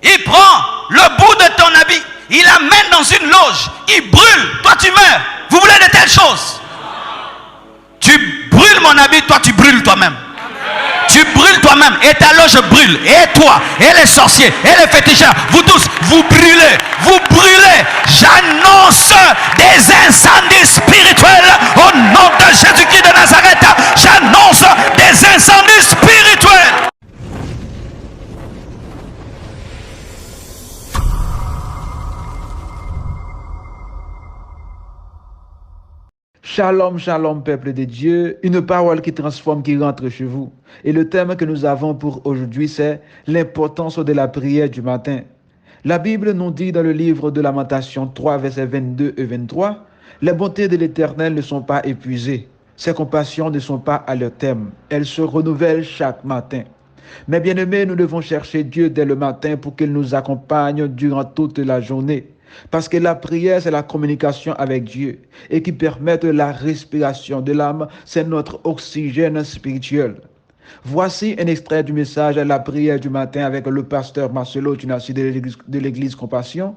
Il prend le bout de ton habit, il l'amène dans une loge, il brûle, toi tu meurs. Vous voulez de telles choses? Tu brûles mon habit, toi tu brûles toi-même. Tu brûles toi-même et ta loge brûle. Et toi, et les sorciers, et les féticheurs, vous tous, vous brûlez, vous brûlez. J'annonce des incendies spirituels au nom de Jésus-Christ de Nazareth. J'annonce des incendies spirituels. Shalom, shalom, peuple de Dieu, une parole qui transforme, qui rentre chez vous. Et le thème que nous avons pour aujourd'hui, c'est l'importance de la prière du matin. La Bible nous dit dans le livre de Lamentation 3, versets 22 et 23, « Les bontés de l'Éternel ne sont pas épuisées, ses compassions ne sont pas à leur terme, elles se renouvellent chaque matin. » Mais bien aimés, nous devons chercher Dieu dès le matin pour qu'il nous accompagne durant toute la journée. Parce que la prière, c'est la communication avec Dieu et qui permet la respiration de l'âme, c'est notre oxygène spirituel. Voici un extrait du message à la prière du matin avec le pasteur Marcelo Tunassi de l'église Compassion.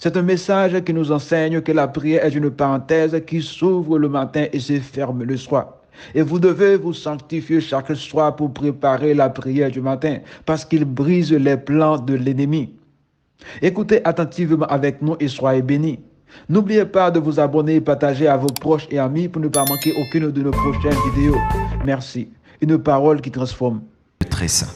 C'est un message qui nous enseigne que la prière est une parenthèse qui s'ouvre le matin et se ferme le soir. Et vous devez vous sanctifier chaque soir pour préparer la prière du matin parce qu'il brise les plans de l'ennemi. Écoutez attentivement avec nous et soyez bénis. N'oubliez pas de vous abonner et partager à vos proches et amis pour ne pas manquer aucune de nos prochaines vidéos. Merci. Une parole qui transforme. Très saint.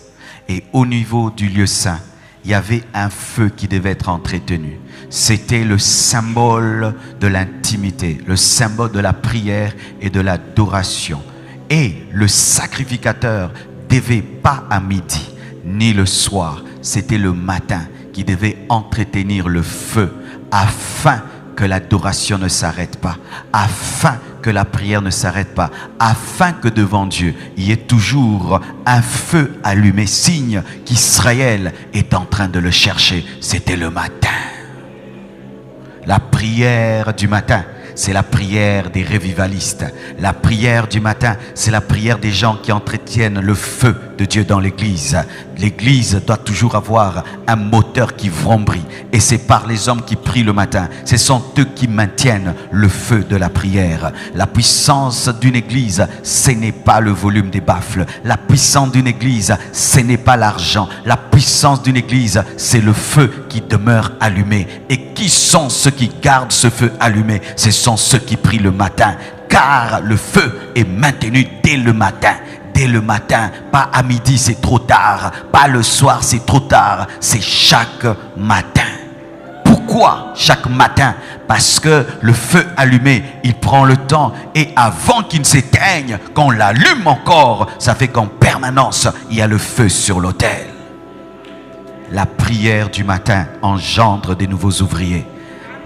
Et au niveau du lieu saint, il y avait un feu qui devait être entretenu. C'était le symbole de l'intimité, le symbole de la prière et de l'adoration. Et le sacrificateur devait pas à midi, ni le soir, c'était le matin qui devait entretenir le feu afin que l'adoration ne s'arrête pas, afin que la prière ne s'arrête pas, afin que devant Dieu, il y ait toujours un feu allumé, signe qu'Israël est en train de le chercher. C'était le matin. La prière du matin, c'est la prière des revivalistes. La prière du matin, c'est la prière des gens qui entretiennent le feu de Dieu dans l'église. L'église doit toujours avoir un moteur qui vrombrit. Et c'est par les hommes qui prient le matin. Ce sont eux qui maintiennent le feu de la prière. La puissance d'une église, ce n'est pas le volume des baffles. La puissance d'une église, ce n'est pas l'argent. La puissance d'une église, c'est le feu qui demeure allumé. Et qui sont ceux qui gardent ce feu allumé? Ce sont ceux qui prient le matin. Car le feu est maintenu dès le matin. Dès le matin, pas à midi, c'est trop tard. Pas le soir, c'est trop tard. C'est chaque matin. Pourquoi chaque matin? Parce que le feu allumé, il prend le temps. Et avant qu'il ne s'éteigne, qu'on l'allume encore, ça fait qu'en permanence, il y a le feu sur l'autel. La prière du matin engendre des nouveaux ouvriers.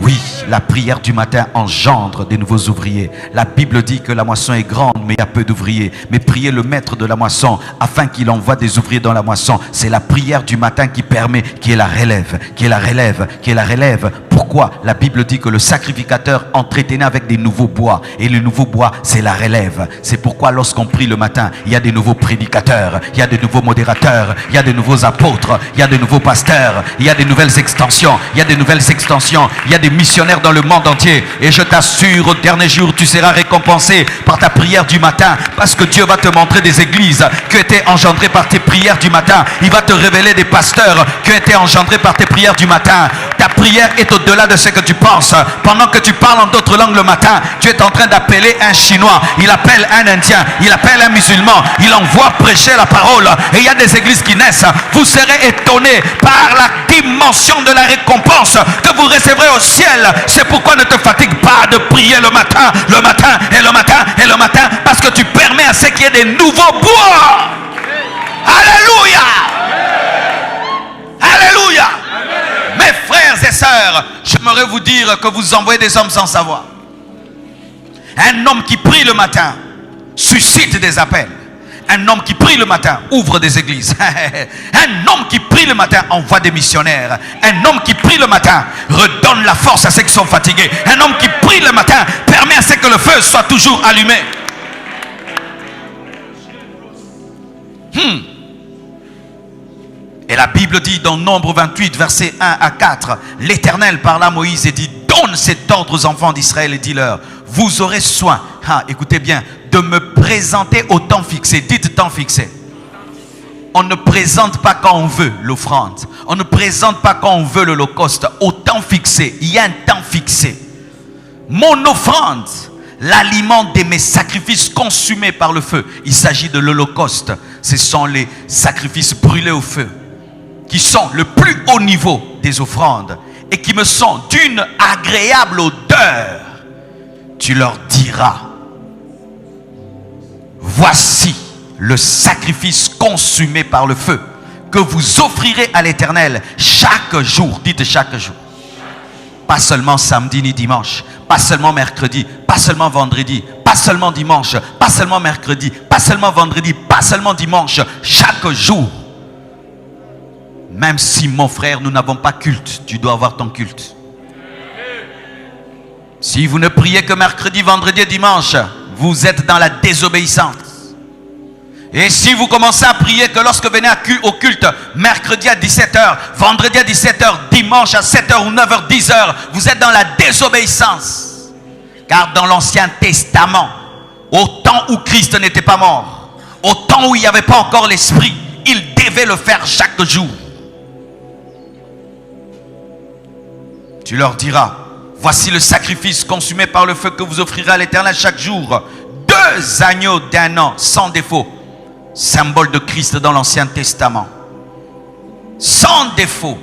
Oui, la prière du matin engendre des nouveaux ouvriers. La Bible dit que la moisson est grande, mais il y a peu d'ouvriers. Mais priez le maître de la moisson afin qu'il envoie des ouvriers dans la moisson. C'est la prière du matin qui permet qu'il y ait la relève, qu'il y ait la relève, qu'il y ait la relève. Pourquoi? La Bible dit que le sacrificateur entretenait avec des nouveaux bois. Et le nouveau bois, c'est la relève. C'est pourquoi lorsqu'on prie le matin, il y a des nouveaux prédicateurs, il y a des nouveaux modérateurs, il y a des nouveaux apôtres, il y a des nouveaux pasteurs, il y a des nouvelles extensions, il y a des nouvelles extensions, il y a des missionnaires dans le monde entier. Et je t'assure, au dernier jour, tu seras récompensé par ta prière du matin, parce que Dieu va te montrer des églises qui ont été engendrées par tes prières du matin. Il va te révéler des pasteurs qui ont été engendrés par tes prières du matin. Ta prière est au-delà de ce que tu penses. Pendant que tu parles en d'autres langues le matin, tu es en train d'appeler un Chinois, il appelle un Indien, il appelle un musulman, il envoie prêcher la parole. Et il y a des églises qui naissent. Vous serez étonnés par la dimension de la récompense que vous recevrez au ciel. C'est pourquoi ne te fatigue pas de prier le matin et le matin et le matin, parce que tu permets à ce qu'il y ait des nouveaux bois. Alléluia. Alléluia. Mes frères et sœurs, j'aimerais vous dire que vous envoyez des hommes sans savoir. Un homme qui prie le matin suscite des appels. Un homme qui prie le matin ouvre des églises. Un homme qui prie le matin envoie des missionnaires. Un homme qui prie le matin redonne la force à ceux qui sont fatigués. Un homme qui prie le matin permet à ce que le feu soit toujours allumé. Et la Bible dit dans Nombre 28, versets 1 à 4, l'Éternel parla à Moïse et dit, donne cet ordre aux enfants d'Israël et dis-leur, vous aurez soin, écoutez bien, de me présenter au temps fixé. Dites temps fixé. On ne présente pas quand on veut l'offrande. On ne présente pas quand on veut l'holocauste. Au temps fixé. Il y a un temps fixé. Mon offrande, l'aliment de mes sacrifices consumés par le feu. Il s'agit de l'holocauste. Ce sont les sacrifices brûlés au feu, qui sont le plus haut niveau des offrandes et qui me sont d'une agréable odeur. Tu leur diras, voici le sacrifice consumé par le feu que vous offrirez à l'Éternel chaque jour. Dites chaque jour. Pas seulement samedi ni dimanche, pas seulement mercredi, pas seulement vendredi, pas seulement dimanche, pas seulement mercredi, pas seulement vendredi, pas seulement dimanche, chaque jour. Même si mon frère, nous n'avons pas culte, tu dois avoir ton culte. Si vous ne priez que mercredi, vendredi et dimanche, vous êtes dans la désobéissance. Et si vous commencez à prier que lorsque vous venez au culte, mercredi à 17h, vendredi à 17h, dimanche à 7h ou 9h, 10h, vous êtes dans la désobéissance. Car dans l'Ancien Testament, au temps où Christ n'était pas mort, au temps où il n'y avait pas encore l'Esprit, il devait le faire chaque jour. Tu leur diras, voici le sacrifice consumé par le feu que vous offrirez à l'Éternel chaque jour. 2 agneaux d'1 an sans défaut. Symbole de Christ dans l'Ancien Testament. Sans défaut.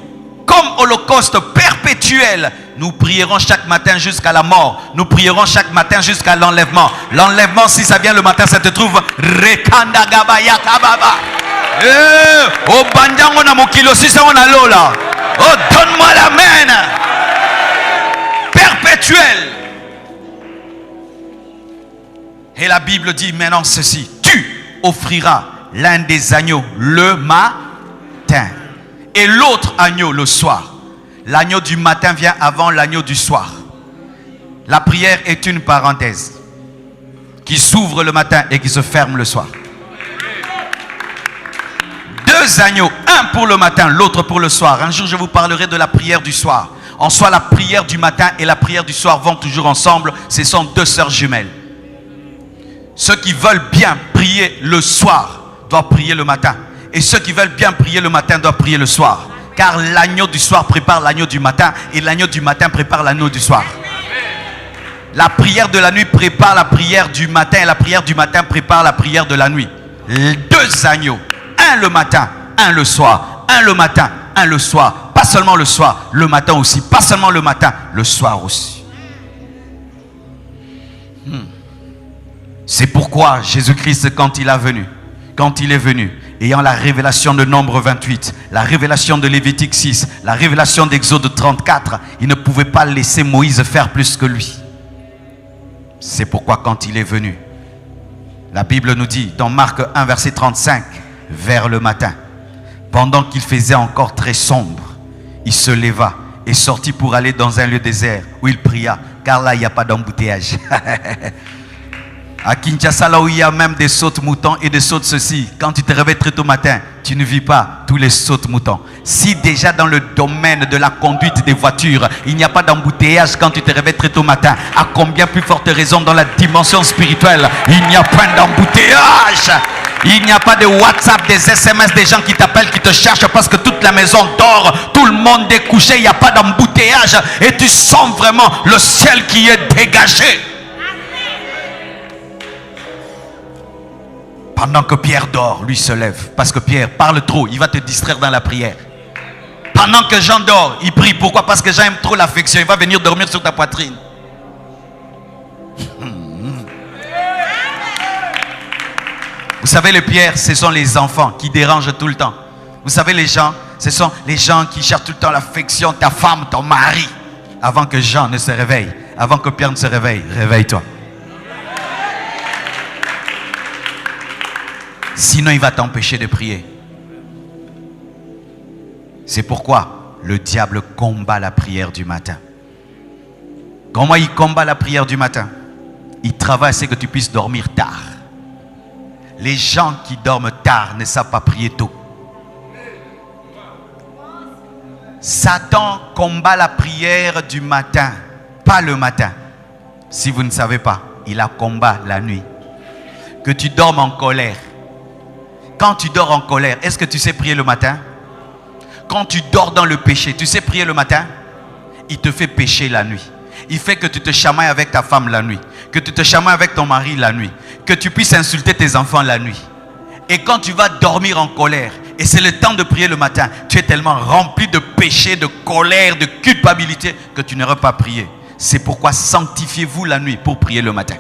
Comme holocauste perpétuel. Nous prierons chaque matin jusqu'à la mort. Nous prierons chaque matin jusqu'à l'enlèvement. L'enlèvement, si ça vient le matin, ça te trouve Rekanda Gabaya Kababa. Oh, bandango na mokilo, si ça on a l'eau là. Oh, donne-moi la main. Perpétuel. Et la Bible dit maintenant ceci. Tu offrira l'un des agneaux le matin et l'autre agneau le soir. L'agneau du matin vient avant l'agneau du soir. La prière est une parenthèse qui s'ouvre le matin et qui se ferme le soir. 2 agneaux, un pour le matin, l'autre pour le soir. Un jour je vous parlerai de la prière du soir. En soi, la prière du matin et la prière du soir vont toujours ensemble. Ce sont 2 sœurs jumelles. Ceux qui veulent bien prier le soir doivent prier le matin. Et ceux qui veulent bien prier le matin doivent prier le soir. Car l'agneau du soir prépare l'agneau du matin et l'agneau du matin prépare l'agneau du soir. La prière de la nuit prépare la prière du matin et la prière du matin prépare la prière de la nuit. 2 agneaux, un le matin, un le soir. Un le matin, un le soir. Pas seulement le soir, le matin aussi. Pas seulement le matin, le soir aussi. C'est pourquoi Jésus-Christ, quand il est venu, ayant la révélation de Nombre 28, la révélation de Lévitique 6, la révélation d'Exode 34, il ne pouvait pas laisser Moïse faire plus que lui. C'est pourquoi quand il est venu, la Bible nous dit dans Marc 1 verset 35, vers le matin, pendant qu'il faisait encore très sombre, il se leva et sortit pour aller dans un lieu désert où il pria, car là il n'y a pas d'embouteillage. À Kinshasa, là où il y a même des sautes moutons et des sautes ceci, quand tu te réveilles très tôt matin, tu ne vis pas tous les sautes moutons. Si déjà dans le domaine de la conduite des voitures, il n'y a pas d'embouteillage quand tu te réveilles très tôt matin, à combien plus forte raison dans la dimension spirituelle, il n'y a pas d'embouteillage. Il n'y a pas de WhatsApp, des SMS, des gens qui t'appellent, qui te cherchent parce que toute la maison dort, tout le monde est couché, il n'y a pas d'embouteillage et tu sens vraiment le ciel qui est dégagé. Pendant que Pierre dort, lui se lève. Parce que Pierre parle trop, il va te distraire dans la prière. Pendant que Jean dort, il prie. Pourquoi? Parce que Jean aime trop l'affection. Il va venir dormir sur ta poitrine. Vous savez, les pierres, ce sont les enfants qui dérangent tout le temps. Vous savez, les gens, ce sont les gens qui cherchent tout le temps l'affection, ta femme, ton mari. Avant que Jean ne se réveille, avant que Pierre ne se réveille, réveille-toi. Sinon, il va t'empêcher de prier. C'est pourquoi le diable combat la prière du matin. Comment il combat la prière du matin? Il travaille à ce que tu puisses dormir tard. Les gens qui dorment tard ne savent pas prier tôt. Satan combat la prière du matin, pas le matin. Si vous ne savez pas, il la combat la nuit. Que tu dormes en colère. Quand tu dors en colère, est-ce que tu sais prier le matin? Quand tu dors dans le péché, tu sais prier le matin? Il te fait pécher la nuit. Il fait que tu te chamailles avec ta femme la nuit. Que tu te chamailles avec ton mari la nuit. Que tu puisses insulter tes enfants la nuit. Et quand tu vas dormir en colère, et c'est le temps de prier le matin, tu es tellement rempli de péché, de colère, de culpabilité, que tu n'auras pas prié. C'est pourquoi sanctifiez-vous la nuit pour prier le matin.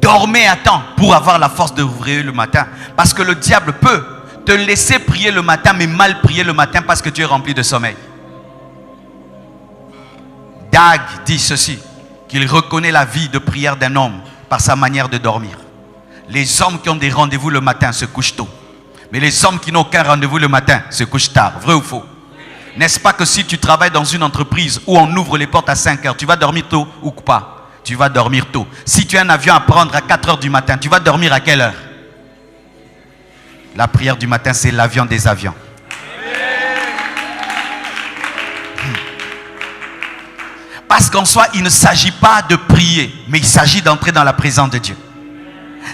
Dormez à temps pour avoir la force de prier le matin. Parce que le diable peut te laisser prier le matin, mais mal prier le matin parce que tu es rempli de sommeil. Dag dit ceci, qu'il reconnaît la vie de prière d'un homme par sa manière de dormir. Les hommes qui ont des rendez-vous le matin se couchent tôt. Mais les hommes qui n'ont aucun rendez-vous le matin se couchent tard. Vrai ou faux? N'est-ce pas que si tu travailles dans une entreprise où on ouvre les portes à 5 heures, tu vas dormir tôt ou pas? Tu vas dormir tôt. Si tu as un avion à prendre à 4 heures du matin, tu vas dormir à quelle heure? La prière du matin, c'est l'avion des avions. Parce qu'en soi, il ne s'agit pas de prier, mais il s'agit d'entrer dans la présence de Dieu.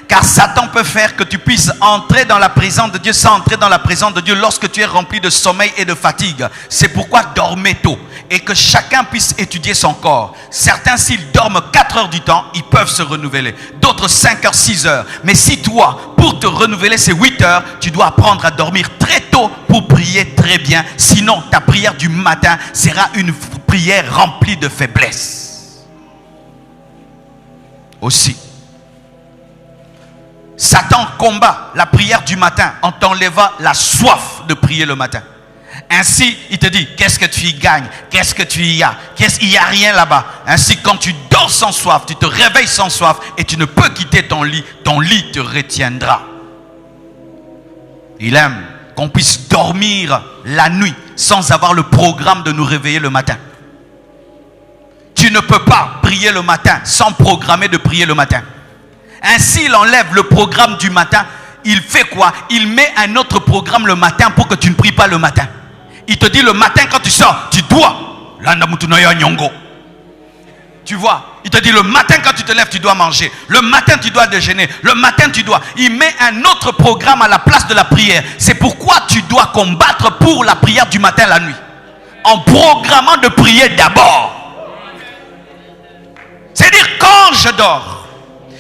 Car Satan peut faire que tu puisses entrer dans la présence de Dieu sans entrer dans la présence de Dieu lorsque tu es rempli de sommeil et de fatigue. C'est pourquoi dormez tôt et que chacun puisse étudier son corps. Certains, s'ils dorment 4 heures du temps, ils peuvent se renouveler. D'autres 5 heures, 6 heures. Mais si toi, pour te renouveler, c'est 8 heures, tu dois apprendre à dormir très tôt pour prier très bien. Sinon, ta prière du matin sera une prière remplie de faiblesse. Aussi, Satan combat la prière du matin en t'enlevant la soif de prier le matin. Ainsi, il te dit, qu'est-ce que tu y gagnes? Qu'est-ce que tu y as? Il n'y a rien là-bas. Ainsi, quand tu dors sans soif, tu te réveilles sans soif et tu ne peux quitter ton lit te retiendra. Il aime qu'on puisse dormir la nuit sans avoir le programme de nous réveiller le matin. Tu ne peux pas prier le matin sans programmer de prier le matin. Ainsi, il enlève le programme du matin. Il fait quoi? Il met un autre programme le matin pour que tu ne pries pas le matin. Il te dit le matin quand tu sors, tu dois. Tu vois, il te dit le matin quand tu te lèves, tu dois manger. Le matin, tu dois déjeuner. Le matin, tu dois. Il met un autre programme à la place de la prière. C'est pourquoi tu dois combattre pour la prière du matin la nuit. En programmant de prier d'abord. C'est-à-dire quand je dors.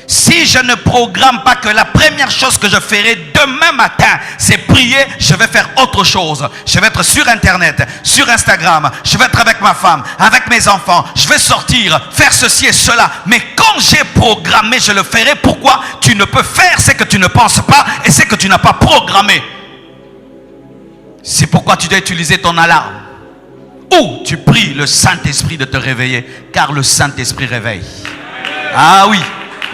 Si je ne programme pas que la première chose que je ferai demain matin, c'est prier, je vais faire autre chose. Je vais être sur Internet, sur Instagram, je vais être avec ma femme, avec mes enfants, je vais sortir, faire ceci et cela. Mais quand j'ai programmé, je le ferai. Pourquoi? Tu ne peux faire ce que tu ne penses pas et ce que tu n'as pas programmé. C'est pourquoi tu dois utiliser ton alarme. Ou tu pries le Saint-Esprit de te réveiller, car le Saint-Esprit réveille. Ah oui.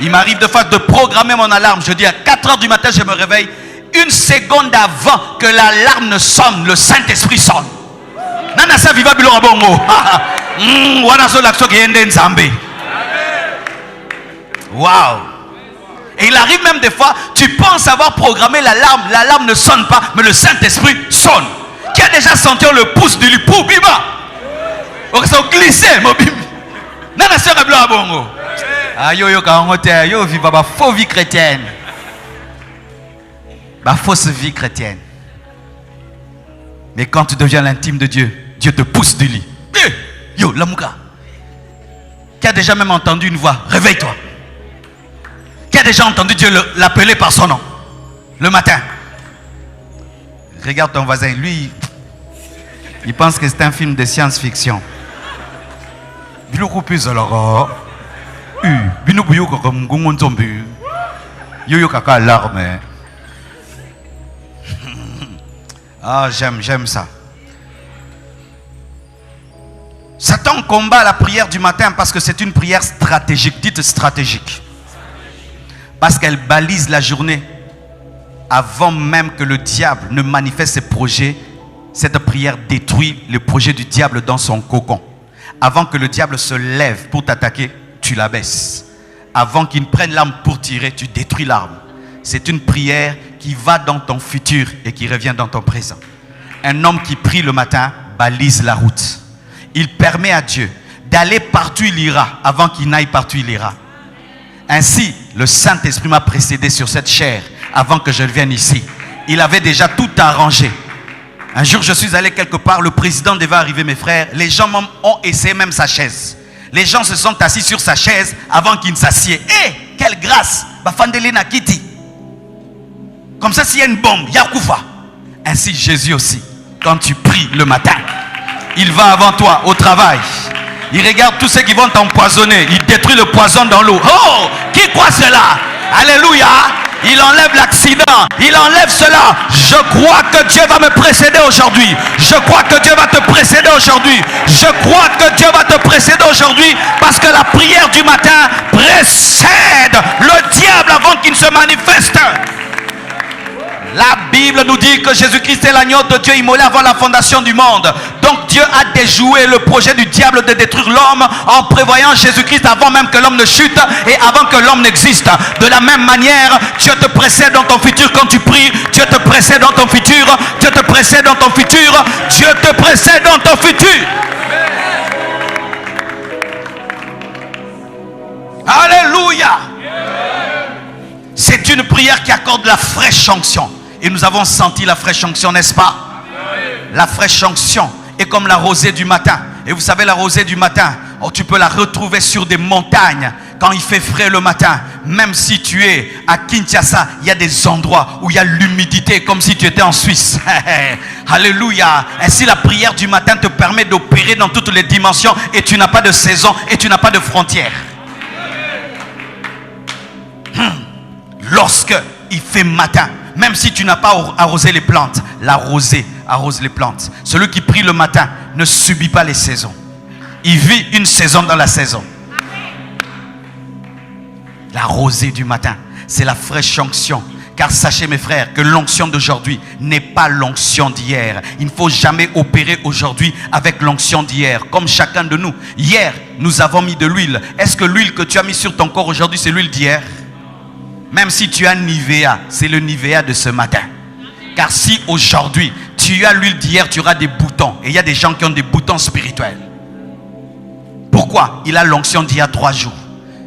Il m'arrive de fois de programmer mon alarme. Je dis à 4 heures du matin, je me réveille. Une seconde avant que l'alarme ne sonne, le Saint-Esprit sonne. Nanasa viva bilo abongo. Waouh. Et il arrive même des fois, tu penses avoir programmé l'alarme ne sonne pas, mais le Saint-Esprit sonne. Qui a déjà senti le pouce du lit pour bima? On s'est glissé, mon bim. Nanasa bilo abongo. Yo vivre ma fausse vie chrétienne. Ma fausse vie chrétienne. Mais quand tu deviens l'intime de Dieu, Dieu te pousse du lit. Yo, l'amouka. Qui a déjà même entendu une voix? Réveille-toi. Qui a déjà entendu Dieu l'appeler par son nom? Le matin. Regarde ton voisin, lui, il pense que c'est un film de science-fiction. Beaucoup plus alors. Ah, j'aime ça. Satan combat la prière du matin parce que c'est une prière stratégique. Dites stratégique. Parce qu'elle balise la journée. Avant même que le diable ne manifeste ses projets, cette prière détruit le projet du diable dans son cocon. Avant que le diable se lève pour t'attaquer, tu la baisses. Avant qu'il ne prenne l'arme pour tirer, tu détruis l'arme. C'est une prière qui va dans ton futur et qui revient dans ton présent. Un homme qui prie le matin balise la route. Il permet à Dieu d'aller partout il ira avant qu'il n'aille partout il ira. Ainsi, le Saint-Esprit m'a précédé sur cette chair avant que je vienne ici. Il avait déjà tout arrangé. Un jour, je suis allé quelque part, le président devait arriver, mes frères. Les gens ont essayé même sa chaise. Les gens se sont assis sur sa chaise avant qu'il ne s'assied. Eh, quelle grâce! Bafandelina Kitty. Comme ça, s'il y a une bombe, Yakoufa. Ainsi, Jésus aussi, quand tu pries le matin, il va avant toi au travail. Il regarde tous ceux qui vont t'empoisonner. Il détruit le poison dans l'eau. Oh, qui croit cela? Alléluia. Il enlève l'accident. Il enlève cela. Je crois que Dieu va me précéder aujourd'hui. Je crois que Dieu va te précéder aujourd'hui. Je crois que Dieu va te précéder aujourd'hui. Parce que la prière du matin précède le diable avant qu'il ne se manifeste. La Bible nous dit que Jésus-Christ est l'agneau de Dieu immolé avant la fondation du monde. Donc Dieu a déjoué le projet du diable de détruire l'homme en prévoyant Jésus-Christ avant même que l'homme ne chute et avant que l'homme n'existe. De la même manière, Dieu te précède dans ton futur quand tu pries. Dieu te précède dans ton futur. Dieu te précède dans ton futur. Dieu te précède dans ton futur. Alléluia. C'est une prière qui accorde la fraîche onction. Et nous avons senti la fraîche onction, n'est-ce pas? La fraîche onction est comme la rosée du matin. Et vous savez, la rosée du matin, oh, tu peux la retrouver sur des montagnes quand il fait frais le matin. Même si tu es à Kinshasa, il y a des endroits où il y a l'humidité, comme si tu étais en Suisse. Alléluia. Ainsi, la prière du matin te permet d'opérer dans toutes les dimensions et tu n'as pas de saison et tu n'as pas de frontières. Lorsque il fait matin, même si tu n'as pas arrosé les plantes, la rosée arrose les plantes. Celui qui prie le matin ne subit pas les saisons. Il vit une saison dans la saison. La rosée du matin, c'est la fraîche onction. Car sachez mes frères que l'onction d'aujourd'hui n'est pas l'onction d'hier. Il ne faut jamais opérer aujourd'hui avec l'onction d'hier. Comme chacun de nous. Hier, nous avons mis de l'huile. Est-ce que l'huile que tu as mis sur ton corps aujourd'hui, c'est l'huile d'hier? Même si tu as Nivea, c'est le Nivea de ce matin. Car si aujourd'hui, tu as l'huile d'hier, tu auras des boutons. Et il y a des gens qui ont des boutons spirituels. Pourquoi? Il a l'onction d'il y a 3 jours.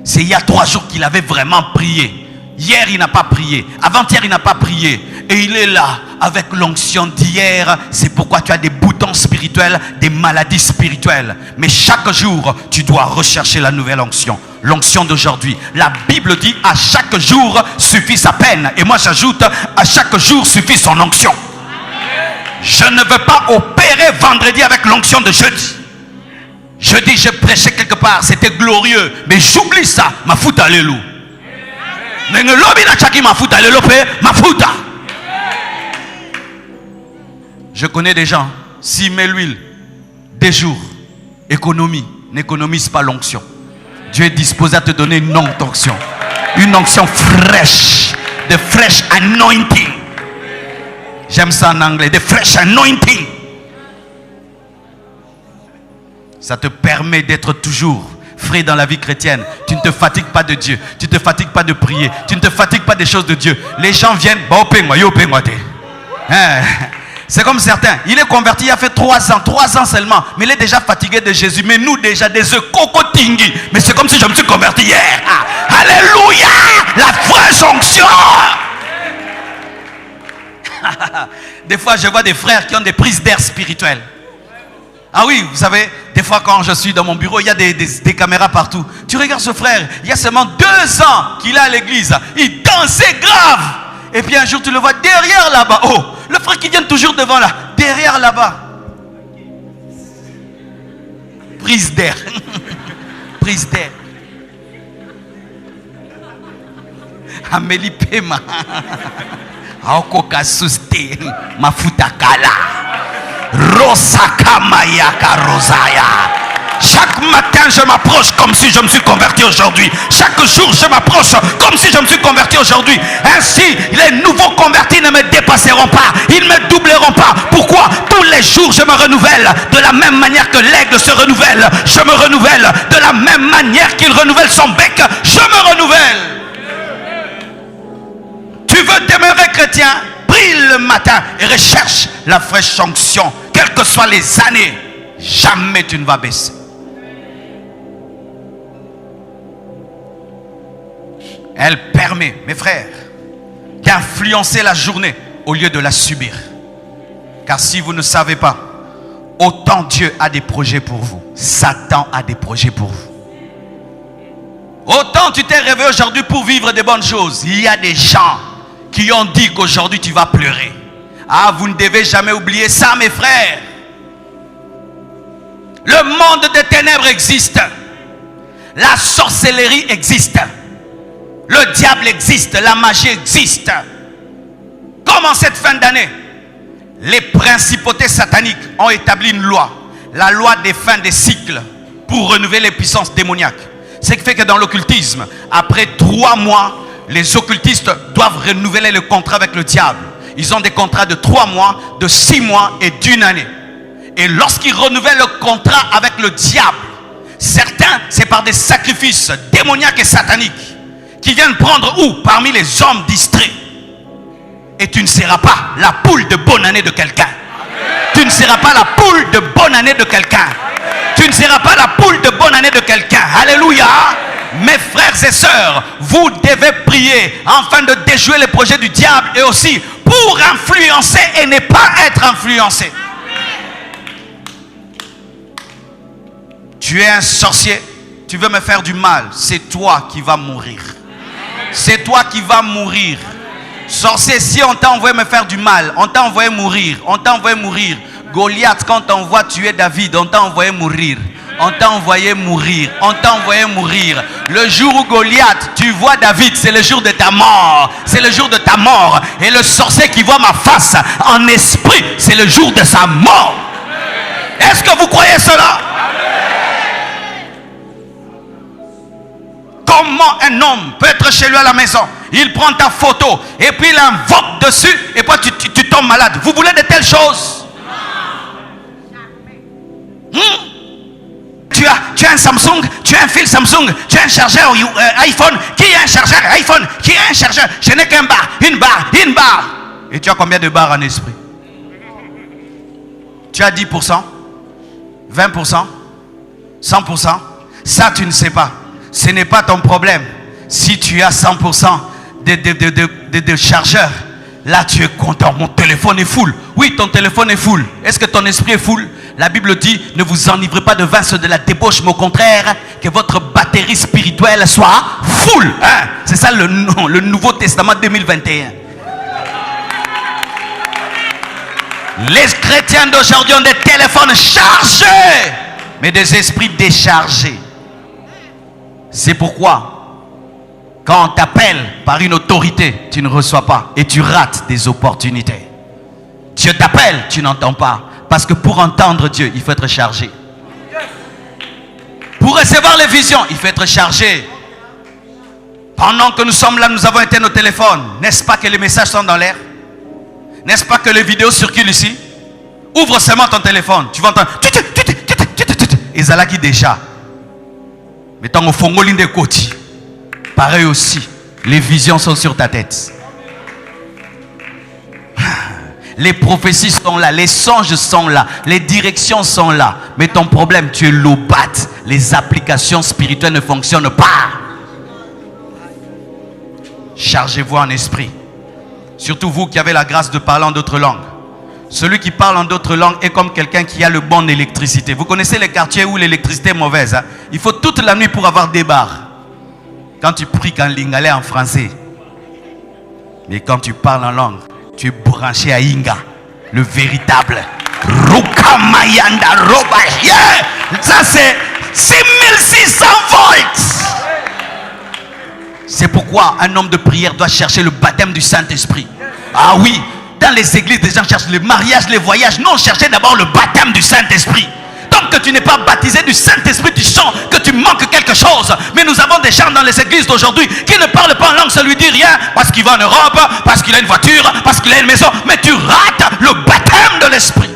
C'est il y a 3 jours qu'il avait vraiment prié. Hier, il n'a pas prié. Avant-hier, il n'a pas prié. Et il est là avec l'onction d'hier. C'est pourquoi tu as des boutons spirituels, des maladies spirituelles. Mais chaque jour, tu dois rechercher la nouvelle onction. L'onction d'aujourd'hui. La Bible dit à chaque jour suffit sa peine. Et moi j'ajoute à chaque jour suffit son onction. Je ne veux pas opérer vendredi avec l'onction de jeudi. Jeudi j'ai prêché quelque part, c'était glorieux. Mais j'oublie ça. Ma fout alléluia. Je connais des gens, s'ils mettent l'huile, des jours, économie, n'économise pas l'onction. Dieu est disposé à te donner une onction. Une onction fraîche. De fresh anointing. J'aime ça en anglais. De fresh anointing. Ça te permet d'être toujours frais dans la vie chrétienne. Tu ne te fatigues pas de Dieu. Tu ne te fatigues pas de prier. Tu ne te fatigues pas des choses de Dieu. Les gens viennent. C'est comme certains. Il est converti il a fait 3 ans seulement. Mais il est déjà fatigué de Jésus. Mais nous déjà des cocotingui. Mais c'est comme si je me suis converti hier. Ah, alléluia. La fraîche onction. Des fois je vois des frères qui ont des prises d'air spirituelles. Ah oui, vous savez, des fois quand je suis dans mon bureau, il y a des caméras partout. Tu regardes ce frère, il y a seulement 2 ans qu'il est à l'église. Il dansait grave. Et puis un jour tu le vois derrière là-bas. Oh, le frère qui vient toujours devant là. Derrière là-bas. Prise d'air. Prise d'air. Amélie Pema. Aokoka suste. Mafuta kala. Rosaka Mayaka Rosaya. Chaque matin je m'approche comme si je me suis converti aujourd'hui. Chaque jour je m'approche comme si je me suis converti aujourd'hui. Ainsi les nouveaux convertis ne me dépasseront pas. Ils ne me doubleront pas. Pourquoi? Tous les jours je me renouvelle. De la même manière que l'aigle se renouvelle, je me renouvelle. De la même manière qu'il renouvelle son bec, je me renouvelle. Tu veux demeurer chrétien, prie le matin et recherche la fraîche onction. Quelles que soient les années, jamais tu ne vas baisser. Elle permet, mes frères, d'influencer la journée au lieu de la subir. Car si vous ne savez pas, autant Dieu a des projets pour vous, Satan a des projets pour vous. Autant tu t'es réveillé aujourd'hui pour vivre des bonnes choses, il y a des gens qui ont dit qu'aujourd'hui tu vas pleurer. Ah, vous ne devez jamais oublier ça, mes frères. Le monde des ténèbres existe. La sorcellerie existe. Le diable existe. La magie existe. Comme en cette fin d'année, les principautés sataniques ont établi une loi. La loi des fins des cycles pour renouveler les puissances démoniaques. Ce qui fait que dans l'occultisme, après 3 mois, les occultistes doivent renouveler le contrat avec le diable. Ils ont des contrats de 3 mois, de 6 mois et d'1 année. Et lorsqu'ils renouvellent le contrat avec le diable, certains, c'est par des sacrifices démoniaques et sataniques qui viennent prendre où? Parmi les hommes distraits. Et tu ne seras pas la poule de bonne année de quelqu'un. Tu ne seras pas la poule de bonne année de quelqu'un. Tu ne seras pas la poule de bonne année de quelqu'un. Alléluia. Mes frères et sœurs, vous devez prier afin de déjouer les projets du diable et aussi pour influencer et ne pas être influencé. Tu es un sorcier, tu veux me faire du mal, c'est toi qui vas mourir. C'est toi qui vas mourir. Sorcier, si on t'a envoyé me faire du mal, on t'a envoyé mourir, on t'a envoyé mourir. Goliath, quand on voit tuer David, on t'a envoyé mourir. On t'a envoyé mourir, on t'a envoyé mourir. Le jour où Goliath, tu vois David, c'est le jour de ta mort. C'est le jour de ta mort. Et le sorcier qui voit ma face en esprit, c'est le jour de sa mort. Est-ce que vous croyez cela? Comment un homme peut être chez lui à la maison? Il prend ta photo et puis il invoque dessus et puis tu tombes malade. Vous voulez de telles choses? Tu as un Samsung, tu as un fil Samsung, tu as un chargeur iPhone. Qui a un chargeur iPhone? Qui a un chargeur? Je n'ai qu'un bar, une barre. Et tu as combien de barres en esprit? Tu as 10%, 20%, 100%. Ça, tu ne sais pas. Ce n'est pas ton problème. Si tu as 100% de chargeur, là tu es content. Mon téléphone est full. Oui, ton téléphone est full. Est-ce que ton esprit est full? La Bible dit, ne vous enivrez pas de vin, ceux de la débauche, mais au contraire, que votre batterie spirituelle soit full. Hein? C'est ça le Nouveau Testament 2021. Les chrétiens d'aujourd'hui ont des téléphones chargés, mais des esprits déchargés. C'est pourquoi, quand on t'appelle par une autorité, tu ne reçois pas et tu rates des opportunités. Dieu t'appelle, tu n'entends pas. Parce que pour entendre Dieu, il faut être chargé. Pour recevoir les visions, il faut être chargé. Pendant que nous sommes là, nous avons éteint nos téléphones. N'est-ce pas que les messages sont dans l'air? N'est-ce pas que les vidéos circulent ici? Ouvre seulement ton téléphone. Tu vas entendre. Et Zalaki déjà. Mais tant au fond, de côté. Pareil aussi. Les visions sont sur ta tête. Les prophéties sont là, les songes sont là, les directions sont là. Mais ton problème, tu es lobate. Les applications spirituelles ne fonctionnent pas. Chargez-vous en esprit. Surtout vous qui avez la grâce de parler en d'autres langues. Celui qui parle en d'autres langues est comme quelqu'un qui a le bon d'électricité. Vous connaissez les quartiers où l'électricité est mauvaise, hein? Il faut toute la nuit pour avoir des barres. Quand tu pries qu'en lingala en français. Mais quand tu parles en langue, tu es branché à Inga, le véritable. Rukamayanda Roba. Yeah! Ça c'est 6600 volts. C'est pourquoi un homme de prière doit chercher le baptême du Saint-Esprit. Ah oui, dans les églises, les gens cherchent les mariages, les voyages. Non, cherchez d'abord le baptême du Saint-Esprit. Tant que tu n'es pas baptisé du Saint-Esprit, tu sens que tu manques quelque chose. Mais nous avons des gens dans les églises d'aujourd'hui qui ne parlent pas en langue, ça lui dit rien. Parce qu'il va en Europe, parce qu'il a une voiture, parce qu'il a une maison. Mais tu rates le baptême de l'Esprit.